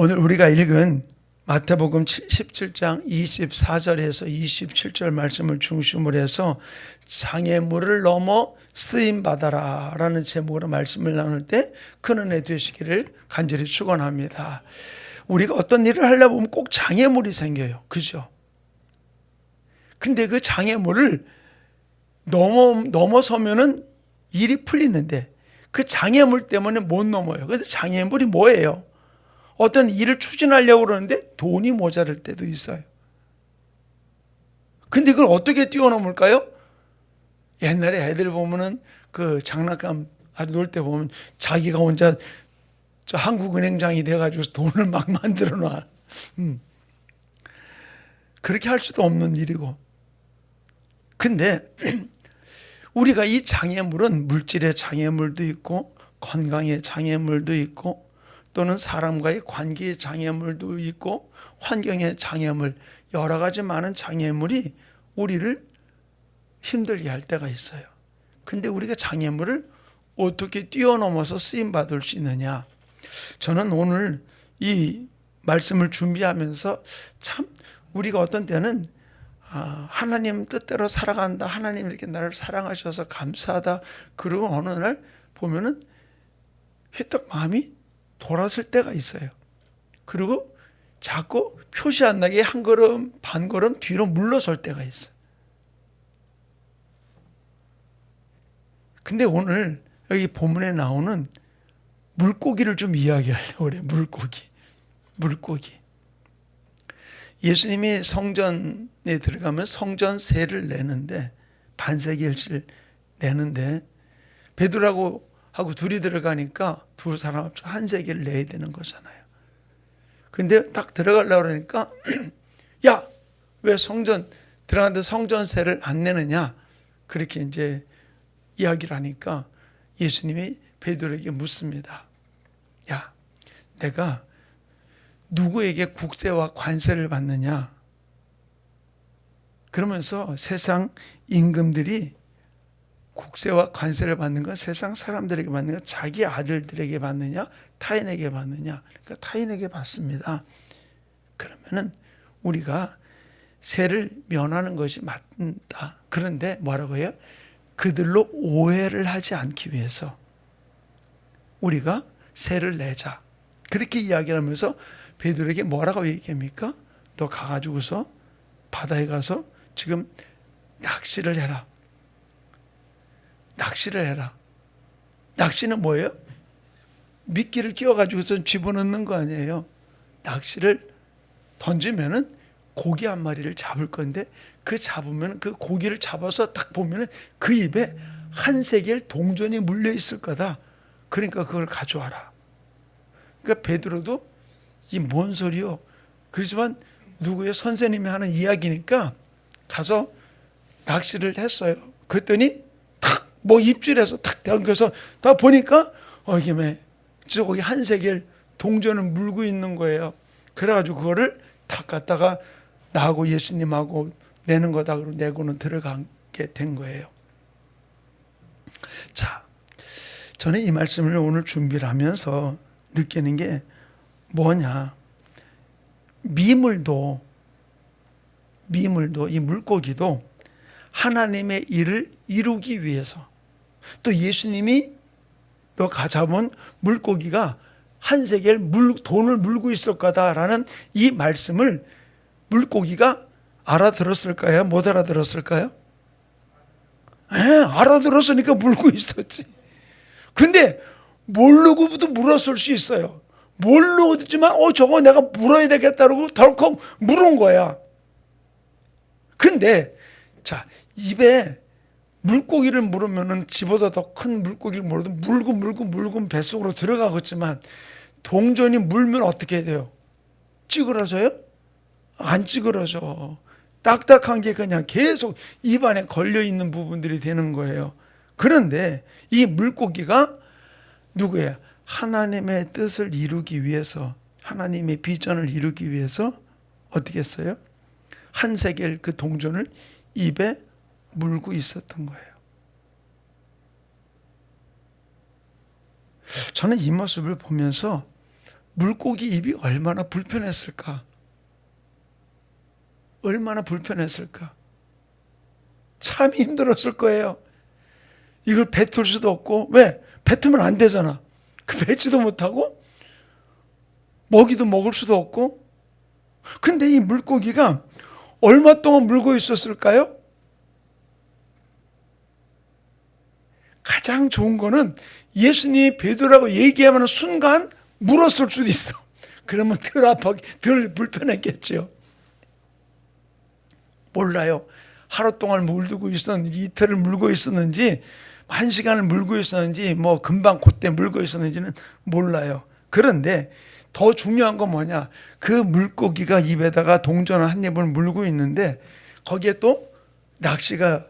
오늘 우리가 읽은 마태복음 17장 24절에서 27절 말씀을 중심으로 해서 장애물을 넘어 쓰임받아라 라는 제목으로 말씀을 나눌 때 큰 은혜 되시기를 간절히 축원합니다. 우리가 어떤 일을 하려고 보면 꼭 장애물이 생겨요. 그죠? 근데 그 장애물을 넘어서면은 일이 풀리는데 그 장애물 때문에 못 넘어요. 근데 장애물이 뭐예요? 어떤 일을 추진하려고 그러는데 돈이 모자랄 때도 있어요. 근데 그걸 어떻게 뛰어넘을까요? 옛날에 애들 보면은 그 장난감 아주 놀 때 보면 자기가 혼자 저 한국은행장이 돼가지고 돈을 막 만들어 놔. 그렇게 할 수도 없는 일이고. 근데 우리가 이 장애물은 물질의 장애물도 있고 건강의 장애물도 있고 또는 사람과의 관계의 장애물도 있고 환경의 장애물, 여러 가지 많은 장애물이 우리를 힘들게 할 때가 있어요. 근데 우리가 장애물을 어떻게 뛰어넘어서 쓰임받을 수 있느냐? 저는 오늘 이 말씀을 준비하면서 참 우리가 어떤 때는 하나님 뜻대로 살아간다, 하나님 이렇게 나를 사랑하셔서 감사하다, 그러고 어느 날 보면은 휘떡 마음이 돌아설 때가 있어요. 그리고 자꾸 표시 안 나게 한 걸음 반 걸음 뒤로 물러설 때가 있어요. 근데 오늘 여기 본문에 나오는 물고기를 좀 이야기하려고 그래요. 물고기. 예수님이 성전에 들어가면 성전세를 내는데 반세겔을 내는데 베드로하고 둘이 들어가니까 두 사람 합쳐 한 세겔을 내야 되는 거잖아요. 근데 딱 들어가려고 그러니까 야, 왜 성전 들어가는데 성전세를 안 내느냐? 그렇게 이제 이야기를 하니까 예수님이 베드로에게 묻습니다. 야, 내가 누구에게 국세와 관세를 받느냐? 그러면서 세상 임금들이 국세와 관세를 받는 건 세상 사람들에게 받는 건 자기 아들들에게 받느냐 타인에게 받느냐? 그러니까 타인에게 받습니다. 그러면은 우리가 세를 면하는 것이 맞다. 그런데 뭐라고 해요? 그들로 오해를 하지 않기 위해서 우리가 세를 내자. 그렇게 이야기를 하면서 베드로에게 뭐라고 얘기합니까? 너 가가지고서 바다에 가서 지금 낚시를 해라. 낚시는 뭐예요? 미끼를 끼워가지고서 집어넣는 거 아니에요. 낚시를 던지면은 고기 한 마리를 잡을 건데 그 잡으면 그 고기를 잡아서 딱 보면은 그 입에 한 세겔 동전이 물려 있을 거다. 그러니까 그걸 가져와라. 그러니까 베드로도 이 뭔 소리요? 그렇지만 누구의 선생님이 하는 이야기니까 가서 낚시를 했어요. 그랬더니 탁 뭐 입질해서 탁 당겨서 다 보니까 이게 저기 한 세겔 동전을 물고 있는 거예요. 그래가지고 그거를 탁 갖다가 나하고 예수님하고 내는 거다 그러고 내고는 들어가게 된 거예요. 자, 저는 이 말씀을 오늘 준비를 하면서 느끼는 게 뭐냐? 미물도 이 물고기도 하나님의 일을 이루기 위해서 또 예수님이 너 잡은 물고기가 한 세겔 돈을 물고 있을 거다라는 이 말씀을 물고기가 알아들었을까요? 못 알아들었을까요? 알아들었으니까 물고 있었지. 근데 모르고도 물었을 수 있어요. 모르지만 저거 내가 물어야 되겠다고 덜컥 물은 거야. 근데 자, 입에 물고기를 물으면은 집보다 더 큰 물고기를 물어도 물고 뱃속으로 들어가겠지만 동전이 물면 어떻게 돼요? 찌그러져요? 안 찌그러져. 딱딱한 게 그냥 계속 입안에 걸려 있는 부분들이 되는 거예요. 그런데 이 물고기가 누구예요? 하나님의 뜻을 이루기 위해서, 하나님의 비전을 이루기 위해서 어떻게 했어요? 한 세겔 그 동전을 입에 물고 있었던 거예요. 저는 이 모습을 보면서 물고기 입이 얼마나 불편했을까? 얼마나 불편했을까? 참 힘들었을 거예요. 이걸 뱉을 수도 없고, 왜? 뱉으면 안 되잖아. 그 뱉지도 못하고, 먹이도 먹을 수도 없고. 근데 이 물고기가 얼마 동안 물고 있었을까요? 가장 좋은 거는 예수님이 베드로라고 얘기하는 순간 물었을 수도 있어. 그러면 덜 불편했겠죠. 몰라요. 하루 동안 물고 있었는지, 이틀을 물고 있었는지, 1시간을 물고 있었는지, 뭐 금방 그때 물고 있었는지는 몰라요. 그런데 더 중요한 건 뭐냐? 그 물고기가 입에다가 동전 한 입을 물고 있는데 거기에 또 낚시가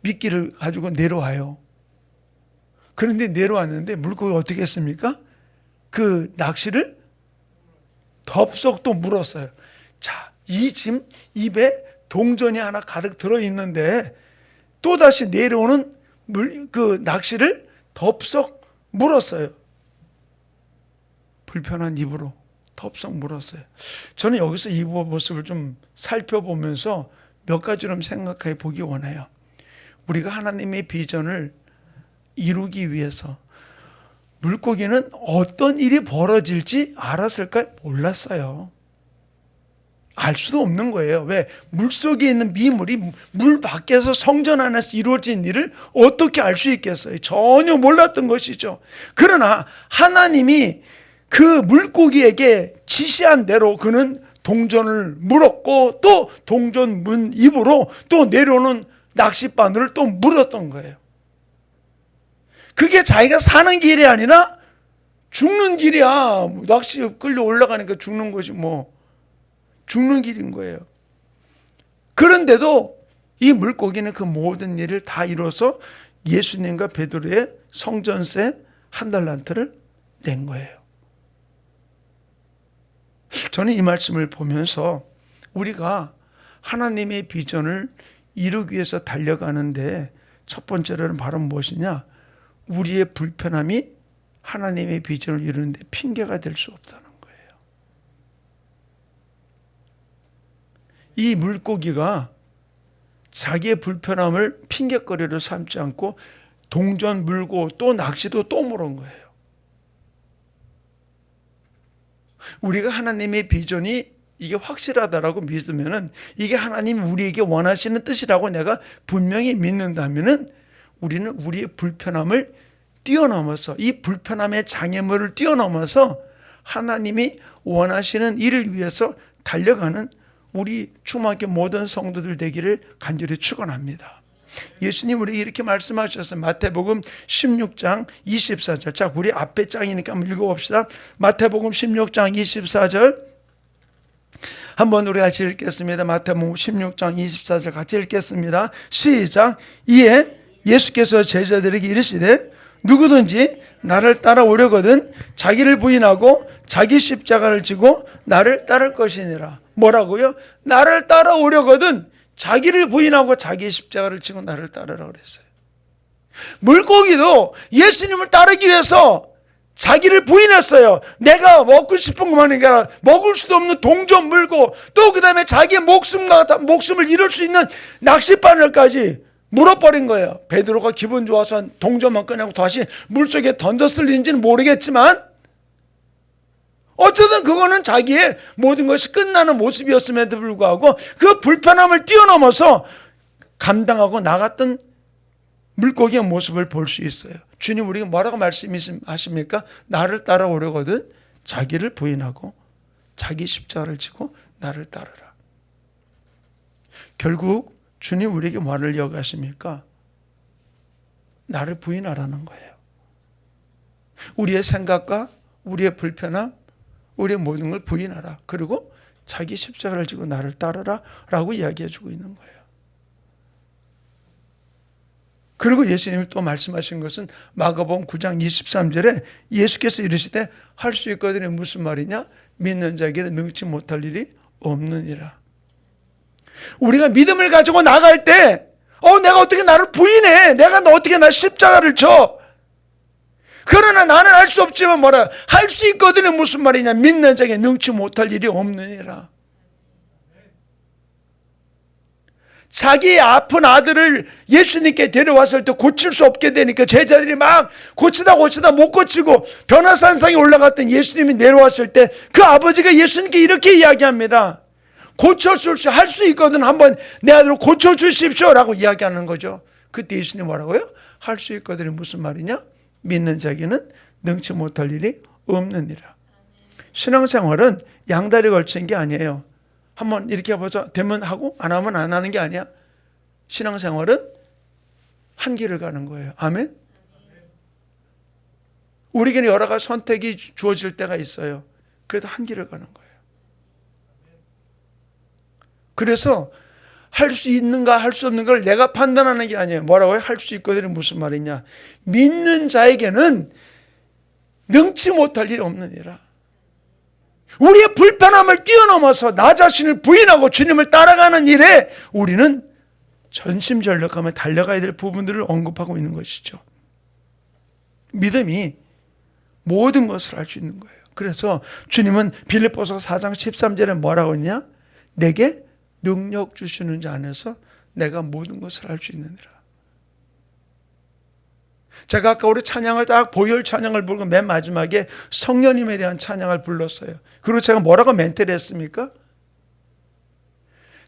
미끼를 가지고 내려와요. 그런데 내려왔는데 물고기가 어떻게 했습니까? 그 낚시를 덥석 또 물었어요. 자, 이 지금 입에 동전이 하나 가득 들어있는데 또다시 내려오는 그 낚시를 덥석 물었어요. 불편한 입으로 덥석 물었어요. 저는 여기서 이 모습을 좀 살펴보면서 몇 가지로 생각해 보기 원해요. 우리가 하나님의 비전을 이루기 위해서 물고기는 어떤 일이 벌어질지 알았을까요? 몰랐어요. 알 수도 없는 거예요. 왜? 물속에 있는 미물이 물 밖에서 성전 안에서 이루어진 일을 어떻게 알 수 있겠어요? 전혀 몰랐던 것이죠. 그러나 하나님이 그 물고기에게 지시한 대로 그는 동전을 물었고 또 동전 문 입으로 또 내려오는 낚싯바늘을 또 물었던 거예요. 그게 자기가 사는 길이 아니라 죽는 길이야. 낚시 끌려 올라가니까 죽는 것이 뭐 죽는 길인 거예요. 그런데도 이 물고기는 그 모든 일을 다 이뤄서 예수님과 베드로의 성전세 한 달란트를 낸 거예요. 저는 이 말씀을 보면서 우리가 하나님의 비전을 이루기 위해서 달려가는데 첫 번째로는 바로 무엇이냐? 우리의 불편함이 하나님의 비전을 이루는데 핑계가 될 수 없다는 거예요. 이 물고기가 자기의 불편함을 핑계거리로 삼지 않고 동전 물고 또 낚시도 또 물은 거예요. 우리가 하나님의 비전이 이게 확실하다라고 믿으면은 이게 하나님 우리에게 원하시는 뜻이라고 내가 분명히 믿는다면은 우리는 우리의 불편함을 뛰어넘어서 이 불편함의 장애물을 뛰어넘어서 하나님이 원하시는 일을 위해서 달려가는 우리 충만교 모든 성도들 되기를 간절히 축원합니다. 예수님 우리에게 이렇게 말씀하셨어요. 마태복음 16장 24절. 자, 우리 앞에 장이니까 한번 읽어봅시다. 마태복음 16장 24절. 한번 우리 같이 읽겠습니다. 마태복음 16장 24절 같이 읽겠습니다. 시작. 이에 예수께서 제자들에게 이르시되 누구든지 나를 따라오려거든 자기를 부인하고 자기 십자가를 지고 나를 따를 것이니라. 뭐라고요? 나를 따라오려거든 자기를 부인하고 자기 십자가를 지고 나를 따르라 그랬어요. 물고기도 예수님을 따르기 위해서 자기를 부인했어요. 내가 먹고 싶은 것만 아니라 먹을 수도 없는 동전 물고 또 그 다음에 자기의 목숨을 잃을 수 있는 낚싯바늘까지 물어버린 거예요. 베드로가 기분 좋아서 동전만 꺼내고 다시 물속에 던졌을 일인지는 모르겠지만 어쨌든 그거는 자기의 모든 것이 끝나는 모습이었음에도 불구하고 그 불편함을 뛰어넘어서 감당하고 나갔던 물고기의 모습을 볼 수 있어요. 주님 우리가 뭐라고 말씀하십니까? 나를 따라오려거든 자기를 부인하고 자기 십자가를 지고 나를 따르라. 결국 주님 우리에게 뭐를 요구하십니까? 나를 부인하라는 거예요. 우리의 생각과 우리의 불편함, 우리의 모든 걸 부인하라. 그리고 자기 십자가를 지고 나를 따르라 라고 이야기해 주고 있는 거예요. 그리고 예수님이 또 말씀하신 것은 마가복음 9장 23절에 예수께서 이르시되 할 수 있거든요. 무슨 말이냐? 믿는 자에게는 능치 못할 일이 없느니라. 우리가 믿음을 가지고 나갈 때 내가 어떻게 나를 부인해? 내가 어떻게 나 십자가를 져? 그러나 나는 할 수 없지만 뭐라 할 수 있거든요. 무슨 말이냐? 믿는 자에게 능치 못할 일이 없느니라. 자기 아픈 아들을 예수님께 데려왔을 때 고칠 수 없게 되니까 제자들이 막 고치다 못 고치고 변화산상에 올라갔던 예수님이 내려왔을 때 그 아버지가 예수님께 이렇게 이야기합니다. 고쳐줄 수, 할 수 있거든. 한번 내 아들을 고쳐주십시오 라고 이야기하는 거죠. 그때 예수님 뭐라고요? 할 수 있거든이 무슨 말이냐? 믿는 자에게는 능치 못할 일이 없느니라. 신앙생활은 양다리 걸친 게 아니에요. 한번 이렇게 해보자 되면 하고 안 하면 안 하는 게 아니야. 신앙생활은 한 길을 가는 거예요. 아멘. 우리에게는 여러 가지 선택이 주어질 때가 있어요. 그래도 한 길을 가는 거예요. 그래서 할 수 있는가 할 수 없는 걸 내가 판단하는 게 아니에요. 뭐라고요? 할 수 있거든요. 무슨 말이냐? 믿는 자에게는 능치 못할 일이 없느니라. 우리의 불편함을 뛰어넘어서 나 자신을 부인하고 주님을 따라가는 일에 우리는 전심전력하며 달려가야 될 부분들을 언급하고 있는 것이죠. 믿음이 모든 것을 할 수 있는 거예요. 그래서 주님은 빌립보서 4장 13절에 뭐라고 했냐? 내게 능력 주시는 자 안에서 내가 모든 것을 할 수 있느니라. 제가 아까 우리 찬양을 딱 보혈 찬양을 부르고 맨 마지막에 성령님에 대한 찬양을 불렀어요. 그리고 제가 뭐라고 멘트를 했습니까?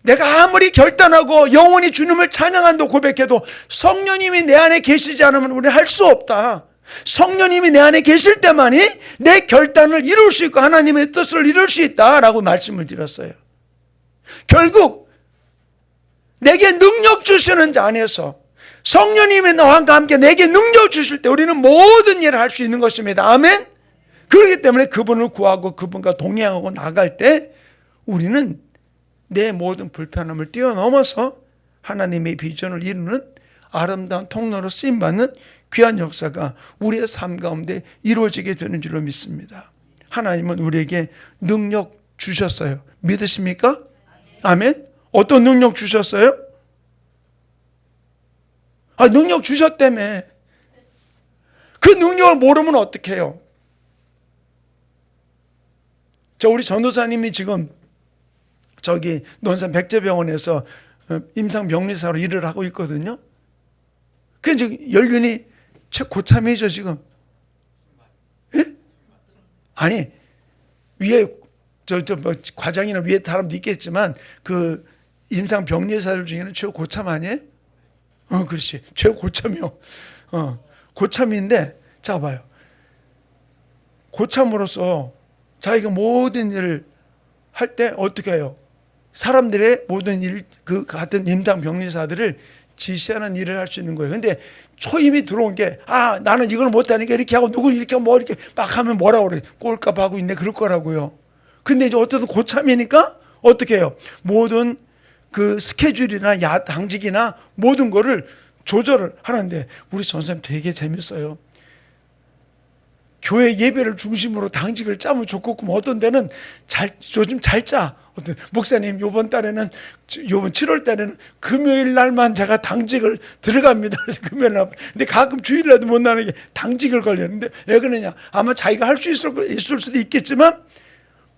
내가 아무리 결단하고 영원히 주님을 찬양한다고 고백해도 성령님이 내 안에 계시지 않으면 우리는 할 수 없다. 성령님이 내 안에 계실 때만이 내 결단을 이룰 수 있고 하나님의 뜻을 이룰 수 있다라고 말씀을 드렸어요. 결국 내게 능력 주시는 자 안에서 성령님이 나와 함께 내게 능력 주실 때 우리는 모든 일을 할 수 있는 것입니다. 아멘. 그렇기 때문에 그분을 구하고 그분과 동행하고 나갈 때 우리는 내 모든 불편함을 뛰어넘어서 하나님의 비전을 이루는 아름다운 통로로 쓰임받는 귀한 역사가 우리의 삶 가운데 이루어지게 되는 줄로 믿습니다. 하나님은 우리에게 능력 주셨어요. 믿으십니까? 아멘. 어떤 능력 주셨어요? 능력 주셨다며. 그 능력을 모르면 어떻게 해요? 우리 전도사님이 지금 저기 논산 백제병원에서 임상병리사로 일을 하고 있거든요. 그 지금 연륜이 최고참이죠 지금. 예? 아니 위에 뭐 과장이나 위에 사람도 있겠지만 그 임상병리사들 중에는 최고참 아니에요? 그렇지. 최고참이요. 고참인데 자 봐요. 고참으로서 자기가 모든 일을 할 때 어떻게 해요? 사람들의 모든 일, 그 같은 임상병리사들을 지시하는 일을 할 수 있는 거예요. 근데 초임이 들어온 게, 나는 이걸 못하니까 이렇게 하고 누굴 이렇게 뭐 이렇게 막 하면 뭐라고 그래. 꼴값 하고 있네. 그럴 거라고요. 근데 이제 어쨌든 고참이니까 어떻게 해요? 모든 그 스케줄이나 당직이나 모든 거를 조절을 하는데 우리 전사님 되게 재밌어요. 교회 예배를 중심으로 당직을 짜면 좋겠고 어떤 데는 요즘 잘 짜. 어떤 목사님 요번 7월 달에는 금요일 날만 제가 당직을 들어갑니다. 그래서 금요일 날. 근데 가끔 주일날도 못 나는 게 당직을 걸렸는데 왜 그러냐? 아마 자기가 할 수 있을 수도 있겠지만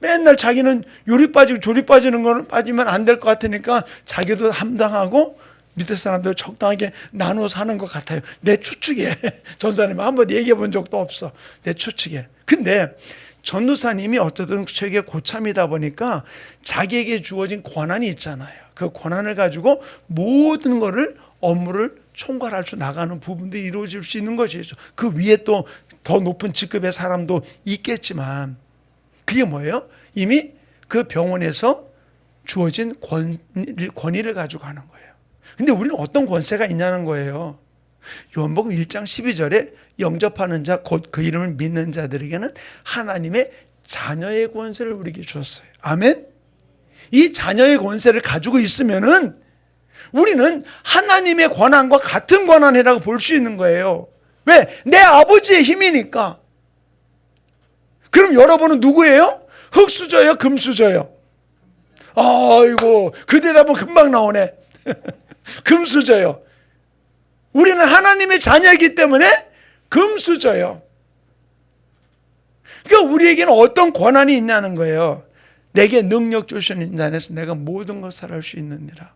맨날 자기는 요리 빠지고 조리 빠지는 거는 빠지면 안 될 것 같으니까 자기도 함당하고 밑에 사람들 적당하게 나눠서 하는 것 같아요. 내 추측에. 전사님 한번 얘기해 본 적도 없어. 내 추측에. 근데 전도사님이 어쨌든 최계 고참이다 보니까 자기에게 주어진 권한이 있잖아요. 그 권한을 가지고 모든 거를 업무를 총괄할 수 나가는 부분들이 이루어질 수 있는 것이죠. 그 위에 또 더 높은 직급의 사람도 있겠지만 그게 뭐예요? 이미 그 병원에서 주어진 권위를 가지고 하는 거예요. 근데 우리는 어떤 권세가 있냐는 거예요. 요한복음 1장 12절에 영접하는 자 곧 그 이름을 믿는 자들에게는 하나님의 자녀의 권세를 우리에게 주었어요. 아멘. 이 자녀의 권세를 가지고 있으면은 우리는 하나님의 권한과 같은 권한이라고 볼 수 있는 거예요. 왜? 내 아버지의 힘이니까. 그럼 여러분은 누구예요? 흙수저예요? 금수저예요? 아이고 그 대답은 금방 나오네. 금수저예요. 우리는 하나님의 자녀이기 때문에 금수저예요. 그러니까 우리에게는 어떤 권한이 있냐는 거예요. 내게 능력 주시는 자 안에서 내가 모든 것을 할 수 있느니라.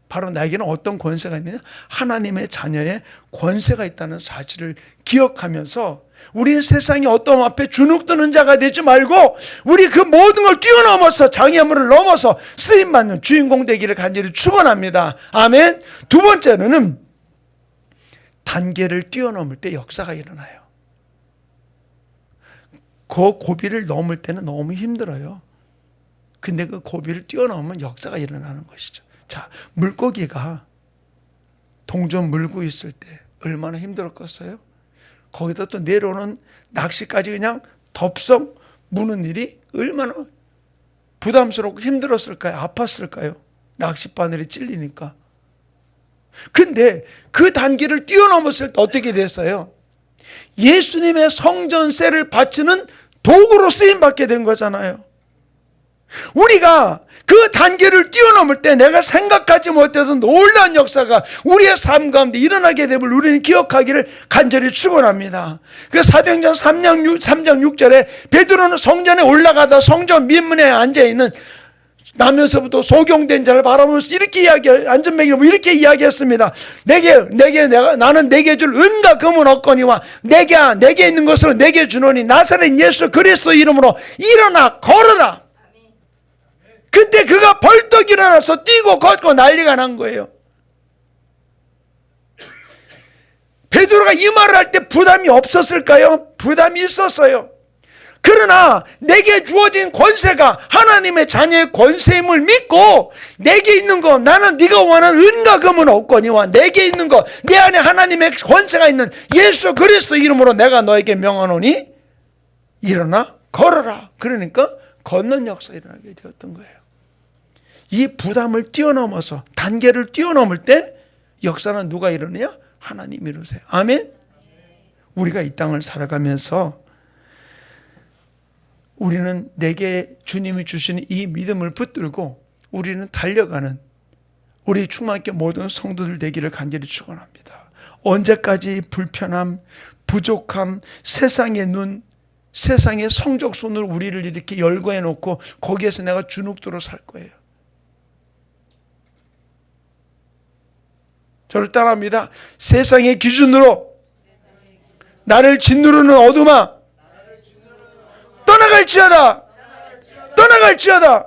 바로 나에게는 어떤 권세가 있느냐? 하나님의 자녀의 권세가 있다는 사실을 기억하면서 우리는 세상의 어떤 앞에 주눅드는 자가 되지 말고 우리 그 모든 걸 뛰어넘어서 장애물을 넘어서 쓰임받는 주인공 되기를 간절히 축원합니다. 아멘. 두 번째로는 단계를 뛰어넘을 때 역사가 일어나요. 그 고비를 넘을 때는 너무 힘들어요. 근데 그 고비를 뛰어넘으면 역사가 일어나는 것이죠. 자, 물고기가 동전 물고 있을 때 얼마나 힘들었겠어요? 거기다 또 내려오는 낚시까지 그냥 덥석 무는 일이 얼마나 부담스럽고 힘들었을까요? 아팠을까요? 낚싯바늘에 찔리니까. 근데 그 단계를 뛰어넘었을 때 어떻게 됐어요? 예수님의 성전세를 바치는 도구로 쓰임받게 된 거잖아요. 우리가 그 단계를 뛰어넘을 때 내가 생각하지 못했던 놀라운 역사가 우리의 삶 가운데 일어나게 됨을 우리는 기억하기를 간절히 축원합니다. 그 사도행전 3장 6절에 베드로는 성전에 올라가다 성전 민문에 앉아있는 나면서부터 소경된 자를 바라보면서 이렇게 안전뱅이로 이렇게 이야기했습니다. 나는 내게 줄 은과 금은 없거니와 내게 있는 것으로 내게 주노니 나사렛 예수 그리스도 이름으로 일어나 걸어라. 그때 그가 벌떡 일어나서 뛰고 걷고 난리가 난 거예요. 베드로가 이 말을 할 때 부담이 없었을까요? 부담이 있었어요. 그러나 내게 주어진 권세가 하나님의 자녀의 권세임을 믿고 내게 있는 거 나는 네가 원하는 은과 금은 없거니와 내게 있는 거 내 안에 하나님의 권세가 있는 예수 그리스도 이름으로 내가 너에게 명하노니 일어나 걸어라. 그러니까 걷는 역사가 일어나게 되었던 거예요. 이 부담을 뛰어넘어서 단계를 뛰어넘을 때 역사는 누가 이루느냐? 하나님이 이루세요. 아멘. 우리가 이 땅을 살아가면서 우리는 내게 주님이 주시는 이 믿음을 붙들고 우리는 달려가는 우리 충만교회 모든 성도들 되기를 간절히 축원합니다. 언제까지 불편함, 부족함, 세상의 눈, 세상의 성적 손으로 우리를 이렇게 열거해 놓고 거기에서 내가 주눅들어 살 거예요. 저를 따라합니다. 세상의 기준으로 나를 짓누르는 어둠아 떠나갈지어다. 떠나갈지어다.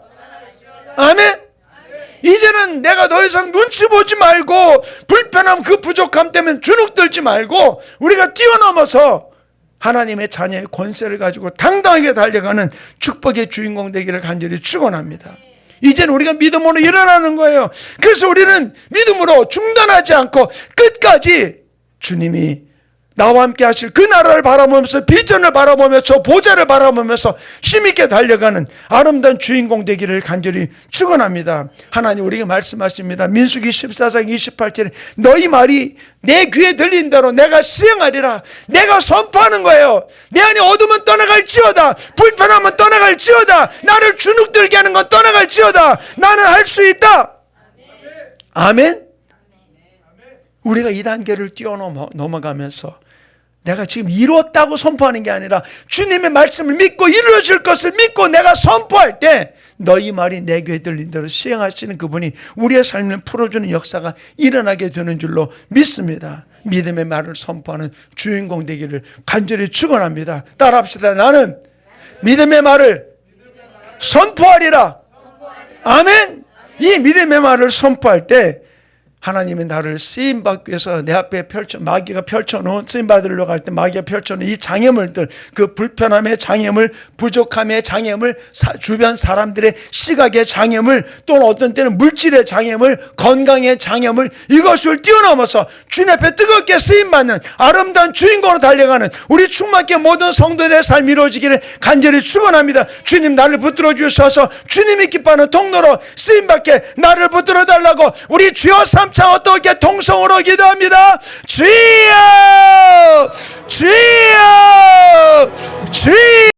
아멘. 이제는 내가 더 이상 눈치 보지 말고 불편함 그 부족함 때문에 주눅들지 말고 우리가 뛰어넘어서 하나님의 자녀의 권세를 가지고 당당하게 달려가는 축복의 주인공 되기를 간절히 축원합니다. 이제는 우리가 믿음으로 일어나는 거예요. 그래서 우리는 믿음으로 중단하지 않고 끝까지 주님이 나와 함께 하실 그 나라를 바라보면서 비전을 바라보면서 보좌를 바라보면서 힘있게 달려가는 아름다운 주인공 되기를 간절히 축원합니다. 하나님 우리에게 말씀하십니다. 민수기 14장 28절에 너희 말이 내 귀에 들린 대로 내가 시행하리라. 내가 선포하는 거예요. 내 안에 어둠은 떠나갈지어다. 불편함은 떠나갈지어다. 나를 주눅들게 하는 건 떠나갈지어다. 나는 할 수 있다. 아멘. 우리가 이 단계를 뛰어넘어가면서 내가 지금 이루었다고 선포하는 게 아니라 주님의 말씀을 믿고 이루어질 것을 믿고 내가 선포할 때 너희 말이 내 귀에 들린 대로 시행하시는 그분이 우리의 삶을 풀어주는 역사가 일어나게 되는 줄로 믿습니다. 믿음의 말을 선포하는 주인공 되기를 간절히 축원합니다. 따라합시다. 나는 믿음의 말을 선포하리라. 아멘. 이 믿음의 말을 선포할 때 하나님이 나를 쓰임받기 위해서 내 앞에 마귀가 펼쳐놓은 쓰임받으러 갈 때 마귀가 펼쳐놓은 이 장애물들, 그 불편함의 장애물, 부족함의 장애물, 주변 사람들의 시각의 장애물, 또는 어떤 때는 물질의 장애물, 건강의 장애물, 이것을 뛰어넘어서 주님 앞에 뜨겁게 쓰임받는 아름다운 주인공으로 달려가는 우리 충만교회 모든 성도들의 삶이 이루어지기를 간절히 축원합니다. 주님 나를 붙들어 주셔서 주님이 기뻐하는 통로로 쓰임받게 나를 붙들어 달라고 우리 주여 삼 자 어떻게 통성으로 기도합니다. 주여 주여 주여